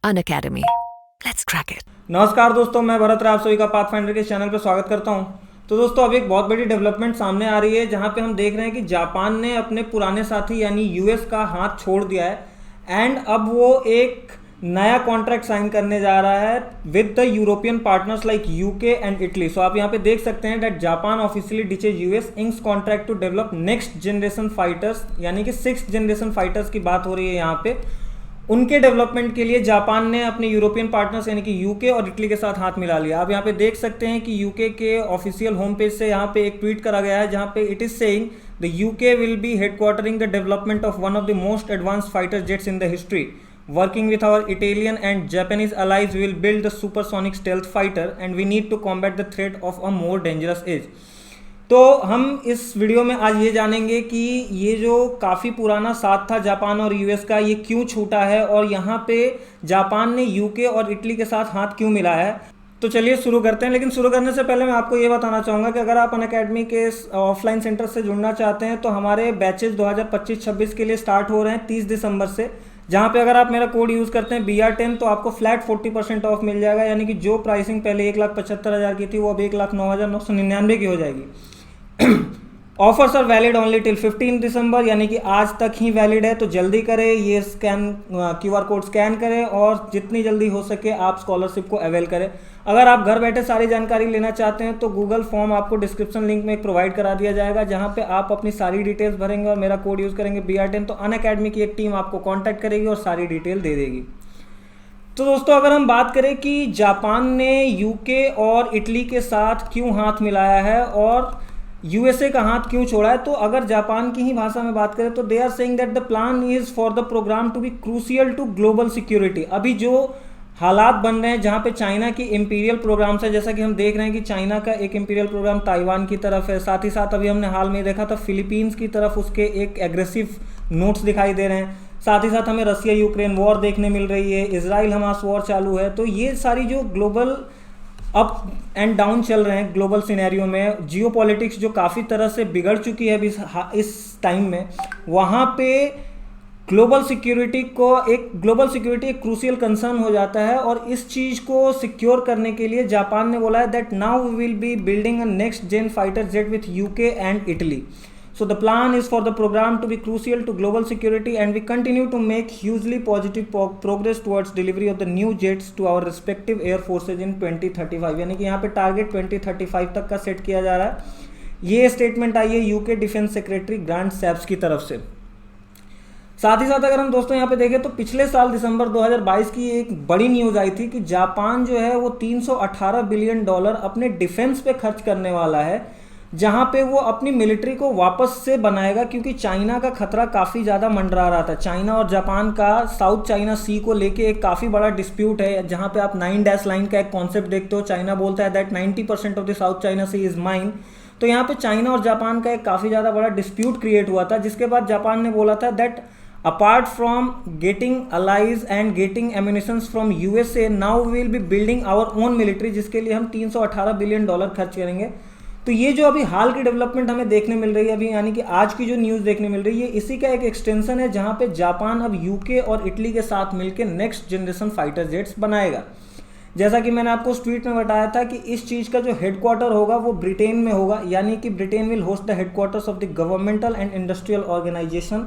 Unacademy. Let's crack it. नमस्कार दोस्तों, मैं भरत राव सभी का पाथफाइंडर के चैनल पर स्वागत करता हूं। तो दोस्तों अभी एक बहुत बड़ी डेवलपमेंट सामने आ रही है जहां पे हम देख रहे हैं कि जापान ने अपने पुराने साथी यानी यूएस का हाथ छोड़ दिया है एंड अब वो एक नया कॉन्ट्रैक्ट साइन करने जा रहा है with the European partners like UK and Italy. So आप यहाँ पे देख सकते हैं that Japan officially ditches US inks contract to develop next generation fighters, यानी कि 6th जनरेशन फाइटर्स की बात हो रही है यहाँ पे। उनके डेवलपमेंट के लिए जापान ने अपने यूरोपियन पार्टनर्स यानी कि यूके और इटली के साथ हाथ मिला लिया। आप यहाँ पे देख सकते हैं कि यूके के ऑफिशियल होम पेज से यहाँ पे एक ट्वीट करा गया है जहाँ पे it is saying the UK will be headquartering the development of one of the most advanced fighter jets in the history. Working with our Italian and Japanese allies, we will build the supersonic stealth fighter and we need to combat the threat of a more dangerous age. तो हम इस video में आज ये जानेंगे कि ये जो काफ़ी पुराना साथ था जापान और यूएस का, ये क्यों छूटा है और यहाँ पे जापान ने यूके और इटली के साथ हाथ क्यों मिला है। तो चलिए शुरू करते हैं। लेकिन शुरू करने से पहले मैं आपको ये बताना चाहूँगा कि अगर आप अनअकैडमी के ऑफलाइन सेंटर से जुड़ना चाहते हैं तो हमारे बैचेज 2025-26 के लिए स्टार्ट हो रहे हैं 30 दिसंबर से, जहाँ पे अगर आप मेरा कोड यूज़ करते हैं BR10 तो आपको फ्लैट 40% ऑफ मिल जाएगा। यानी कि जो प्राइसिंग पहले 1,75,000 की थी वो अब 1,09,999 की हो जाएगी। Offers are valid only till 15 December, यानी कि आज तक ही वैलिड है। तो जल्दी करें, ये QR कोड स्कैन करें और जितनी जल्दी हो सके आप स्कॉलरशिप को अवेल करें। अगर आप घर बैठे सारी जानकारी लेना चाहते हैं तो गूगल फॉर्म आपको डिस्क्रिप्शन लिंक में प्रोवाइड करा दिया जाएगा, जहां पे आप अपनी सारी डिटेल्स भरेंगे और मेरा कोड यूज़ करेंगे BR10 तो अनअकैडमी की एक टीम आपको कॉन्टैक्ट करेगी और सारी डिटेल दे देगी। तो दोस्तों अगर हम बात करें कि जापान ने यूके और इटली के साथ क्यों हाथ मिलाया है और यूएसए का हाथ क्यों छोड़ा है, तो अगर जापान की ही भाषा में बात करें तो they are saying that the plan is for the programme to be crucial to global security. अभी जो हालात बन रहे हैं जहाँ पे चाइना की इंपीरियल प्रोग्राम्स है, जैसा कि हम देख रहे हैं कि चाइना का एक इंपीरियल प्रोग्राम ताइवान की तरफ है, साथ ही साथ अभी हमने हाल में देखा था फिलीपींस की तरफ उसके एक एग्रेसिव नोट्स दिखाई दे रहे हैं, साथ ही साथ हमें रसिया यूक्रेन वॉर देखने मिल रही है, इजराइल हमास वॉर चालू है। तो ये सारी जो ग्लोबल अप एंड डाउन चल रहे हैं ग्लोबल सिनेरियो में, जियो पॉलिटिक्स जो काफ़ी तरह से बिगड़ चुकी है अभी इस टाइम में, वहाँ पे ग्लोबल सिक्योरिटी एक क्रूशियल कंसर्न हो जाता है। और इस चीज़ को सिक्योर करने के लिए जापान ने बोला है that now we will be building a next gen fighter jet with UK and Italy. So the plan is for the program to be crucial to global security and we continue to make hugely positive progress towards delivery of the new jets to our respective air forces in 2035। यानी कि यहाँ पे target 2035 तक का set किया जा रहा है। ये स्टेटमेंट आई है यूके डिफेंस सेक्रेटरी ग्रांट सैप्स की तरफ से। साथ ही साथ अगर हम दोस्तों यहाँ पे देखें तो पिछले साल दिसंबर 2022 की एक बड़ी न्यूज़ आई थी कि जापान जो है वो $318 बिलियन अपने डिफेंस पे खर्च करने वाला है, जहां पे वो अपनी मिलिट्री को वापस से बनाएगा, क्योंकि चाइना का खतरा काफ़ी ज़्यादा मंडरा रहा था। चाइना और जापान का साउथ चाइना सी को लेके एक काफ़ी बड़ा डिस्प्यूट है, जहां पे आप 9 डैश लाइन का एक कॉन्सेप्ट देखते हो। चाइना बोलता है that 90% of the South China Sea is mine. तो यहाँ पे चाइना और जापान का एक काफ़ी ज़्यादा बड़ा डिस्प्यूट क्रिएट हुआ था, जिसके बाद जापान ने बोला था that apart from getting allies and getting ammunitions from USA, now we will be building our own military, जिसके लिए हम $318 बिलियन खर्च करेंगे। तो ये जो अभी हाल की डेवलपमेंट हमें देखने मिल रही है अभी, यानी कि आज की जो न्यूज़ देखने मिल रही है, इसी का एक एक्सटेंशन है जहां पे जापान अब यूके और इटली के साथ मिलकर नेक्स्ट जनरेशन फाइटर जेट्स बनाएगा। जैसा कि मैंने आपको उस ट्वीट में बताया था कि इस चीज़ का जो हेडक्वार्टर होगा वो ब्रिटेन में होगा, यानी कि Britain will host the headquarters of the governmental and industrial organisation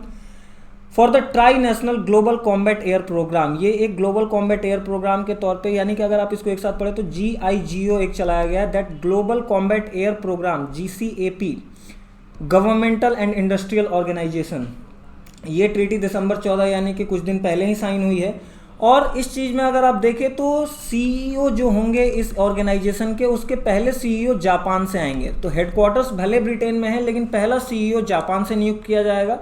for the tri national global combat air programme. ये एक ग्लोबल कॉम्बैट एयर प्रोग्राम के तौर पे, यानी कि अगर आप इसको एक साथ पढ़े तो GIGO एक चलाया गया है, that global combat air programme GCAP governmental and industrial organisation. ये ट्रीटी दिसंबर 14 यानी कि कुछ दिन पहले ही साइन हुई है। और इस चीज़ में अगर आप देखें तो CEO जो होंगे इस ऑर्गेनाइजेशन के, उसके पहले CEO जापान से आएंगे। तो हेडक्वार्टर्स भले ब्रिटेन में है लेकिन पहला CEO जापान से नियुक्त किया जाएगा।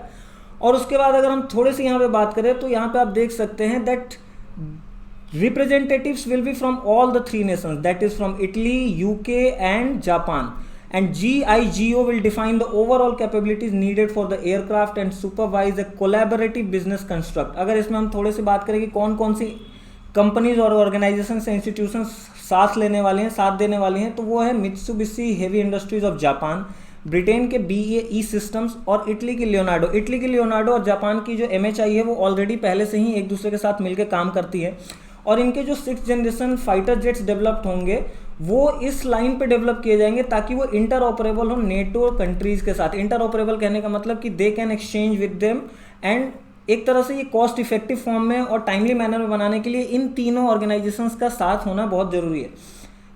और उसके बाद अगर हम थोड़े से यहाँ पे बात करें तो यहाँ पे आप देख सकते हैं that representatives will be from all the 3 Nations, that is from Italy, UK and Japan. And GIGO will define the overall capabilities needed for the aircraft and supervise a collaborative business construct। अगर इसमें हम थोड़े से बात करें कि कौन कौन सी कंपनीज और ऑर्गेनाइजेशन इंस्टीट्यूशन साथ लेने वाले हैं, साथ देने वाली हैं, तो वो है Mitsubishi heavy industries of Japan, Britain के BAE सिस्टम्स और इटली की लियोनार्डो। इटली की लियोनार्डो और जापान की जो MHI है वो ऑलरेडी पहले से ही एक दूसरे के साथ मिलकर काम करती है। और इनके जो 6th generation fighter jets developed होंगे वो इस लाइन पे डेवलप किए जाएंगे ताकि वो इंटर ऑपरेबल हो नेटो कंट्रीज के साथ। इंटर ऑपरेबल कहने का मतलब कि they can exchange with them, and एक तरह से ये कॉस्ट इफेक्टिव फॉर्म में और टाइमली मैनर में बनाने के लिए इन तीनों ऑर्गेनाइजेशंस का साथ होना बहुत ज़रूरी है।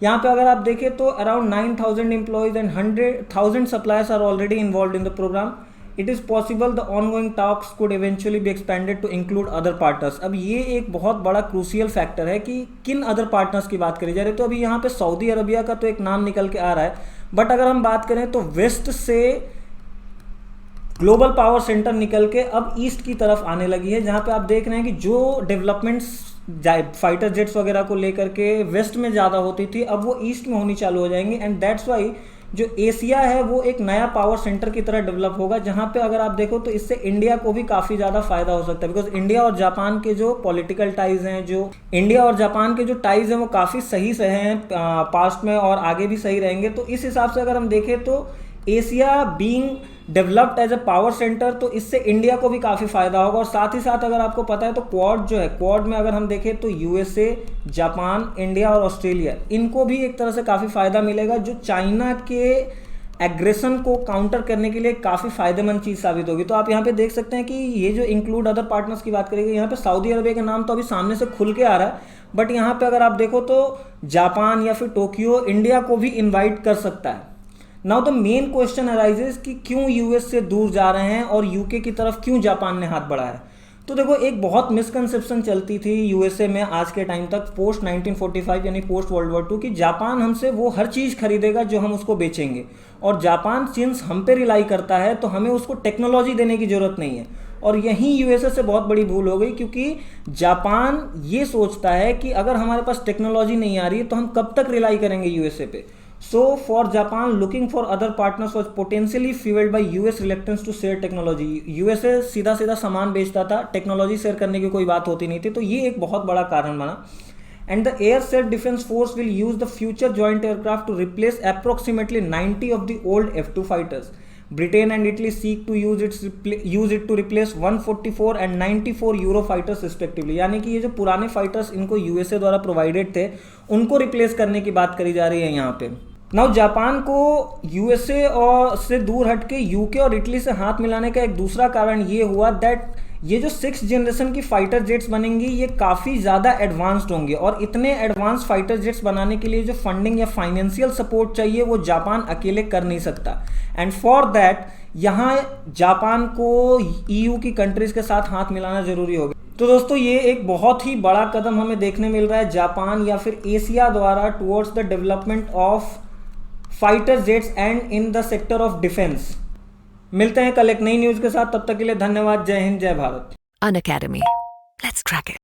यहाँ पे अगर आप देखें तो around 9,000 employees and 100,000 suppliers are already involve in the programme. It is possible the ongoing talks could eventually be expanded to include other partners. अब ये एक बहुत बड़ा क्रूशियल फैक्टर है कि किन अदर पार्टनर्स की बात करी जा रही है। तो अभी यहाँ पे सऊदी अरबिया का तो एक नाम निकल के आ रहा है, बट अगर हम बात करें तो वेस्ट से ग्लोबल पावर सेंटर निकल के अब ईस्ट की तरफ आने लगी है, जहाँ पे आप देख रहे हैं कि जो डेवलपमेंट्स फाइटर जेट्स वगैरह को लेकर के वेस्ट में ज़्यादा होती थी अब वो ईस्ट में होनी चालू हो जाएंगी। एंड दैट्स वाई जो एशिया है वो एक नया पावर सेंटर की तरह डेवलप होगा, जहाँ पे अगर आप देखो तो इससे इंडिया को भी काफ़ी ज़्यादा फायदा हो सकता है, बिकॉज इंडिया और जापान के जो पॉलिटिकल टाइज हैं, जो इंडिया और जापान के जो टाइज हैं वो काफ़ी सही से हैं पास्ट में और आगे भी सही रहेंगे। तो इस हिसाब से अगर हम देखें तो Asia being developed as a power centre, तो इससे इंडिया को भी काफ़ी फायदा होगा। और साथ ही साथ अगर आपको पता है तो क्वाड जो है, क्वाड में अगर हम देखें तो यूएसए, जापान, इंडिया और ऑस्ट्रेलिया, इनको भी एक तरह से काफ़ी फायदा मिलेगा, जो चाइना के एग्रेशन को काउंटर करने के लिए काफ़ी फायदेमंद चीज़ साबित होगी। तो आप यहाँ पे देख सकते हैं कि ये जो इंक्लूड अदर पार्टनर्स की बात करेंगे, यहाँ पे सऊदी अरबिया का नाम तो अभी सामने से खुल के आ रहा है, बट यहाँ पे अगर आप देखो तो जापान या फिर टोक्यो इंडिया को भी इन्वाइट कर सकता है। Now the main question arises कि क्यों यूएस से दूर जा रहे हैं और यूके की तरफ क्यों जापान ने हाथ बढ़ाया। तो देखो एक बहुत मिसकंसेप्शन चलती थी यूएसए में आज के टाइम तक पोस्ट 1945 यानी पोस्ट वर्ल्ड वॉर 2 कि जापान हमसे वो हर चीज़ खरीदेगा जो हम उसको बेचेंगे, और जापान सिंस हम पे रिलाई करता है तो हमें उसको टेक्नोलॉजी देने की ज़रूरत नहीं है। और यहीं यूएसए से बहुत बड़ी भूल हो गई, क्योंकि जापान ये सोचता है कि अगर हमारे पास टेक्नोलॉजी नहीं आ रही है तो हम कब तक रिलाई करेंगे यूएसए पे। So for Japan, looking for other partners was potentially fueled by US reluctance to share technology. USA सीधा सीधा सामान बेचता था, टेक्नोलॉजी शेयर करने की कोई बात होती नहीं थी, तो ये एक बहुत बड़ा कारण बना। And the Air Self Defense Force will use the future joint aircraft to replace approximately 90 of the old F-2 fighters. Britain and Italy seek to use it to replace 144 and 94 Euro fighters respectively. यानी कि ये जो पुराने fighters इनको USA द्वारा provided थे उनको replace करने की बात करी जा रही है यहाँ पे। नाउ जापान को यूएसए और से दूर हटके यूके और इटली से हाथ मिलाने का एक दूसरा कारण ये हुआ दैट ये जो 6th जनरेशन की फाइटर जेट्स बनेंगी ये काफ़ी ज़्यादा एडवांस्ड होंगे, और इतने एडवांस फाइटर जेट्स बनाने के लिए जो फंडिंग या फाइनेंशियल सपोर्ट चाहिए वो जापान अकेले कर नहीं सकता। एंड फॉर दैट यहाँ जापान को ईयू की कंट्रीज़ के साथ हाथ मिलाना ज़रूरी होगा। तो दोस्तों ये एक बहुत ही बड़ा कदम हमें देखने मिल रहा है जापान या फिर एशिया द्वारा towards the development of fighter jets and in the sector of defence. मिलते हैं कल एक नई न्यूज़ के साथ, तब तक के लिए धन्यवाद। जय हिंद, जय Bharat. Unacademy. Let's crack it.